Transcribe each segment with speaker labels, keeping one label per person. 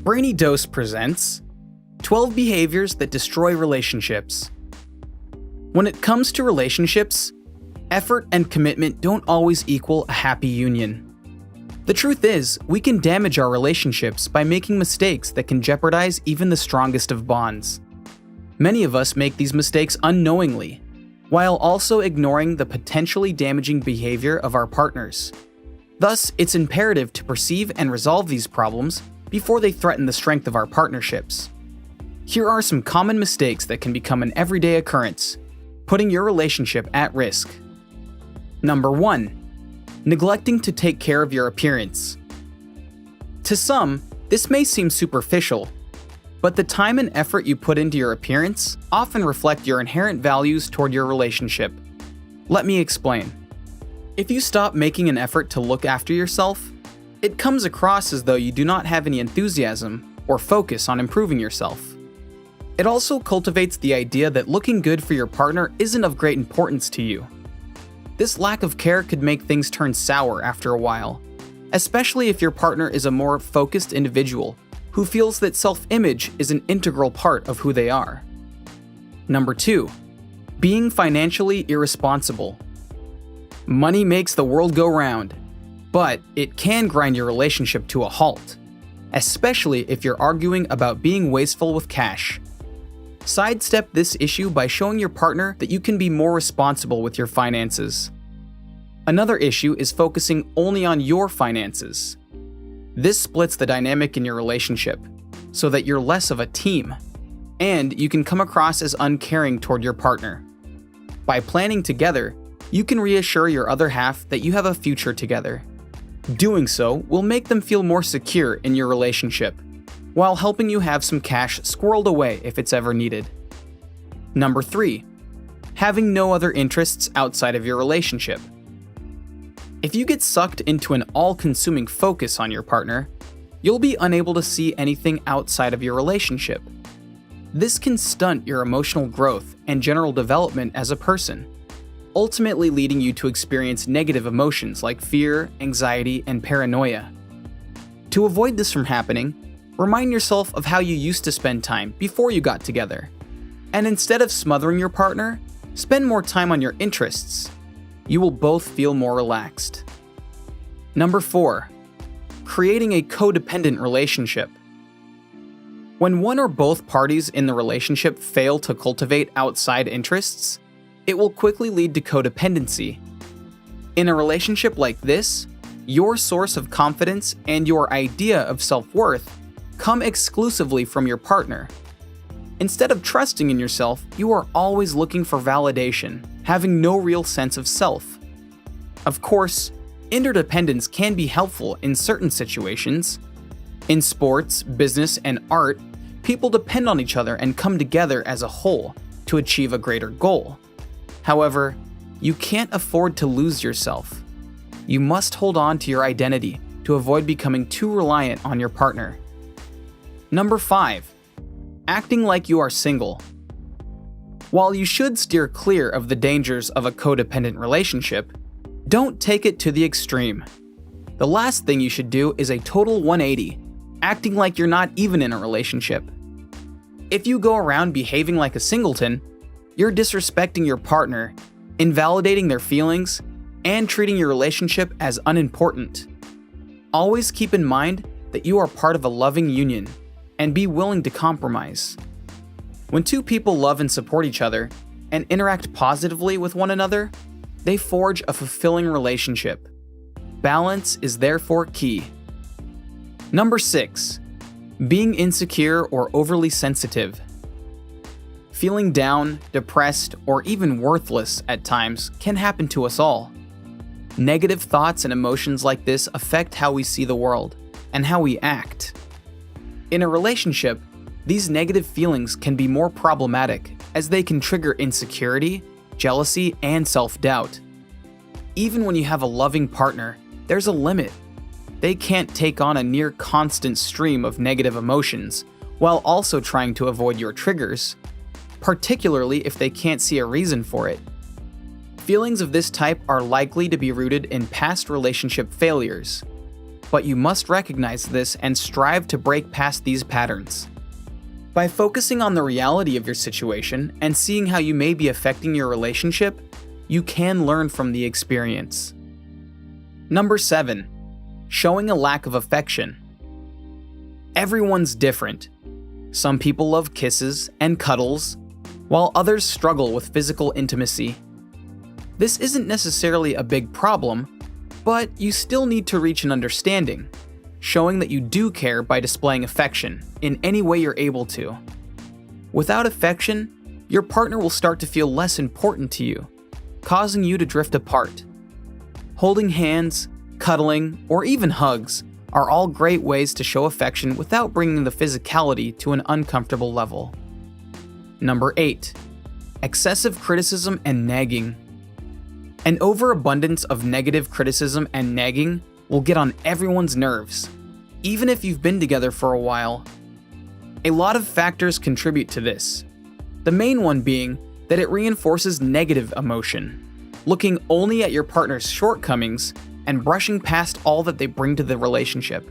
Speaker 1: Brainy Dose presents 12 Behaviors That Destroy Relationships. When it comes to relationships, effort and commitment don't always equal a happy union. The truth is, we can damage our relationships by making mistakes that can jeopardize even the strongest of bonds. Many of us make these mistakes unknowingly, while also ignoring the potentially damaging behavior of our partners. Thus, it's imperative to perceive and resolve these problems before they threaten the strength of our partnerships. Here are some common mistakes that can become an everyday occurrence, putting your relationship at risk. Number 1. Neglecting to take care of your appearance. To some, this may seem superficial, but the time and effort you put into your appearance often reflect your inherent values toward your relationship. Let me explain. If you stop making an effort to look after yourself, it comes across as though you do not have any enthusiasm or focus on improving yourself. It also cultivates the idea that looking good for your partner isn't of great importance to you. This lack of care could make things turn sour after a while, especially if your partner is a more focused individual who feels that self-image is an integral part of who they are. Number 2. Being financially irresponsible. Money makes the world go round, but it can grind your relationship to a halt, especially if you're arguing about being wasteful with cash. Sidestep this issue by showing your partner that you can be more responsible with your finances. Another issue is focusing only on your finances. This splits the dynamic in your relationship, so that you're less of a team, and you can come across as uncaring toward your partner. By planning together, you can reassure your other half that you have a future together. Doing so will make them feel more secure in your relationship, while helping you have some cash squirreled away if it's ever needed. Number 3. Having no other interests outside of your relationship. If you get sucked into an all-consuming focus on your partner, you'll be unable to see anything outside of your relationship. This can stunt your emotional growth and general development as a person, ultimately leading you to experience negative emotions like fear, anxiety, and paranoia. To avoid this from happening, remind yourself of how you used to spend time before you got together. And instead of smothering your partner, spend more time on your interests. You will both feel more relaxed. Number 4. Creating a codependent relationship. When one or both parties in the relationship fail to cultivate outside interests, it will quickly lead to codependency. In a relationship like this, your source of confidence and your idea of self-worth come exclusively from your partner. Instead of trusting in yourself, you are always looking for validation, having no real sense of self. Of course, interdependence can be helpful in certain situations. In sports, business, and art, people depend on each other and come together as a whole to achieve a greater goal. However, you can't afford to lose yourself. You must hold on to your identity to avoid becoming too reliant on your partner. Number 5. Acting like you are single. While you should steer clear of the dangers of a codependent relationship, don't take it to the extreme. The last thing you should do is a total 180, acting like you're not even in a relationship. If you go around behaving like a singleton, you're disrespecting your partner, invalidating their feelings, and treating your relationship as unimportant. Always keep in mind that you are part of a loving union, and be willing to compromise. When two people love and support each other, and interact positively with one another, they forge a fulfilling relationship. Balance is therefore key. Number 6. Being insecure or overly sensitive. Feeling down, depressed, or even worthless at times can happen to us all. Negative thoughts and emotions like this affect how we see the world and how we act. In a relationship, these negative feelings can be more problematic as they can trigger insecurity, jealousy, and self-doubt. Even when you have a loving partner, there's a limit. They can't take on a near constant stream of negative emotions while also trying to avoid your triggers, particularly if they can't see a reason for it. Feelings of this type are likely to be rooted in past relationship failures. but you must recognize this and strive to break past these patterns. By focusing on the reality of your situation and seeing how you may be affecting your relationship, you can learn from the experience. Number 7. Showing a lack of affection. Everyone's different. Some people love kisses and cuddles, while others struggle with physical intimacy. This isn't necessarily a big problem, but you still need to reach an understanding, showing that you do care by displaying affection in any way you're able to. Without affection, your partner will start to feel less important to you, causing you to drift apart. Holding hands, cuddling, or even hugs are all great ways to show affection without bringing the physicality to an uncomfortable level. Number 8. Excessive criticism and nagging. An overabundance of negative criticism and nagging will get on everyone's nerves, even if you've been together for a while. A lot of factors contribute to this, the main one being that it reinforces negative emotion, looking only at your partner's shortcomings and brushing past all that they bring to the relationship.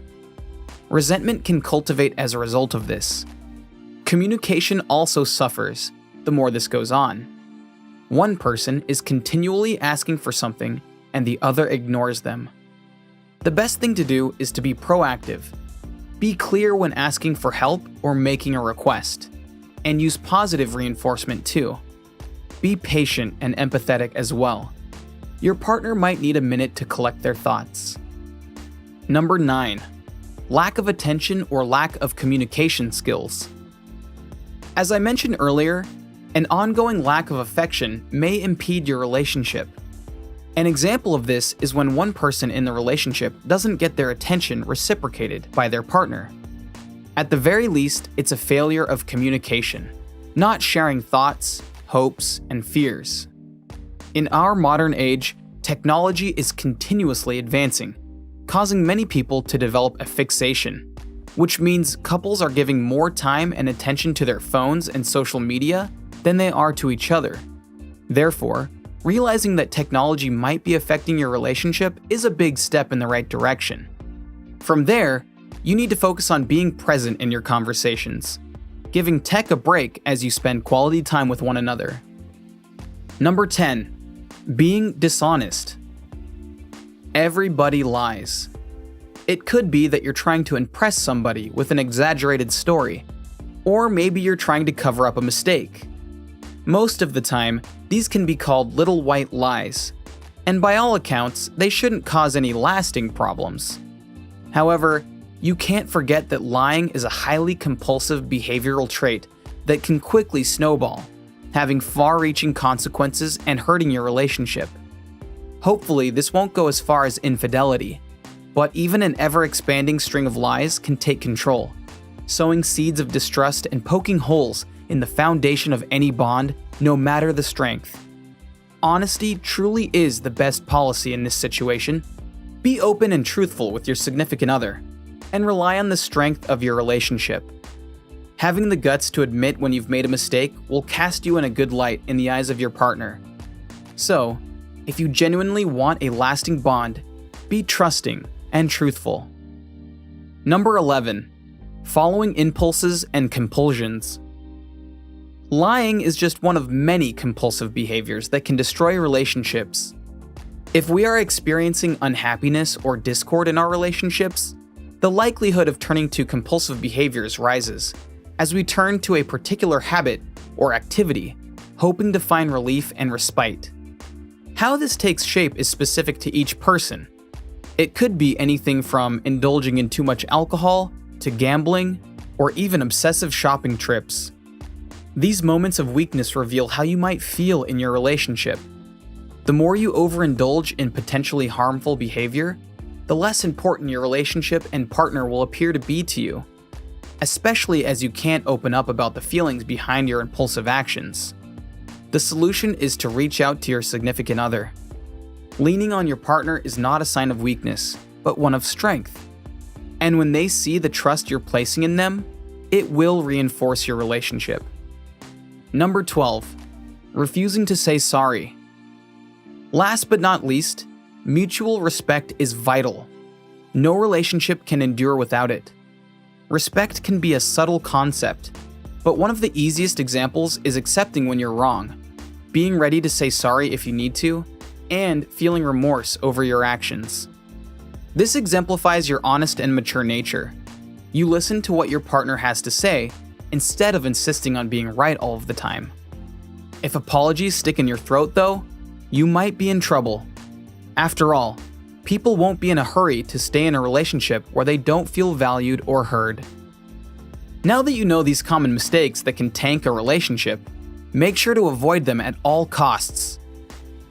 Speaker 1: Resentment can cultivate as a result of this. Communication also suffers the more this goes on. One person is continually asking for something and the other ignores them. The best thing to do is to be proactive. Be clear when asking for help or making a request, and use positive reinforcement too. Be patient and empathetic as well. Your partner might need a minute to collect their thoughts. Number 9. Lack of attention or lack of communication skills. As I mentioned earlier, an ongoing lack of affection may impede your relationship. An example of this is when one person in the relationship doesn't get their attention reciprocated by their partner. At the very least, it's a failure of communication, not sharing thoughts, hopes, and fears. In our modern age, technology is continuously advancing, causing many people to develop a fixation, which means couples are giving more time and attention to their phones and social media than they are to each other. Therefore, realizing that technology might be affecting your relationship is a big step in the right direction. From there, you need to focus on being present in your conversations, giving tech a break as you spend quality time with one another. Number 10. Being dishonest. Everybody lies. It could be that you're trying to impress somebody with an exaggerated story, or maybe you're trying to cover up a mistake. Most of the time, these can be called little white lies, and by all accounts, they shouldn't cause any lasting problems. However, you can't forget that lying is a highly compulsive behavioral trait that can quickly snowball, having far-reaching consequences and hurting your relationship. Hopefully, this won't go as far as infidelity, but even an ever-expanding string of lies can take control, sowing seeds of distrust and poking holes in the foundation of any bond, no matter the strength. Honesty truly is the best policy in this situation. Be open and truthful with your significant other, and rely on the strength of your relationship. Having the guts to admit when you've made a mistake will cast you in a good light in the eyes of your partner. So, if you genuinely want a lasting bond, be trusting and truthful. Number 11. Following impulses and compulsions. Lying is just one of many compulsive behaviors that can destroy relationships. If we are experiencing unhappiness or discord in our relationships, the likelihood of turning to compulsive behaviors rises as we turn to a particular habit or activity, hoping to find relief and respite. How this takes shape is specific to each person. It could be anything from indulging in too much alcohol to gambling or even obsessive shopping trips. These moments of weakness reveal how you might feel in your relationship. The more you overindulge in potentially harmful behavior, the less important your relationship and partner will appear to be to you, especially as you can't open up about the feelings behind your impulsive actions. The solution is to reach out to your significant other. Leaning on your partner is not a sign of weakness, but one of strength. And when they see the trust you're placing in them, it will reinforce your relationship. Number 12. Refusing to say sorry. Last but not least, mutual respect is vital. No relationship can endure without it. Respect can be a subtle concept, but one of the easiest examples is accepting when you're wrong, being ready to say sorry if you need to, and feeling remorse over your actions. This exemplifies your honest and mature nature. You listen to what your partner has to say instead of insisting on being right all of the time. If apologies stick in your throat, though, you might be in trouble. After all, people won't be in a hurry to stay in a relationship where they don't feel valued or heard. Now that you know these common mistakes that can tank a relationship, make sure to avoid them at all costs.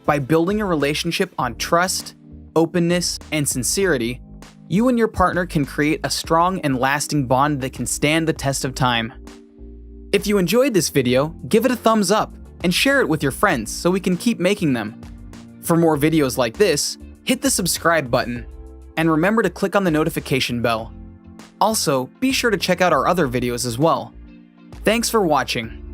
Speaker 1: By building a relationship on trust, openness, and sincerity, you and your partner can create a strong and lasting bond that can stand the test of time. If you enjoyed this video, give it a thumbs up and share it with your friends so we can keep making them. For more videos like this, hit the subscribe button, and remember to click on the notification bell. Also, be sure to check out our other videos as well. Thanks for watching.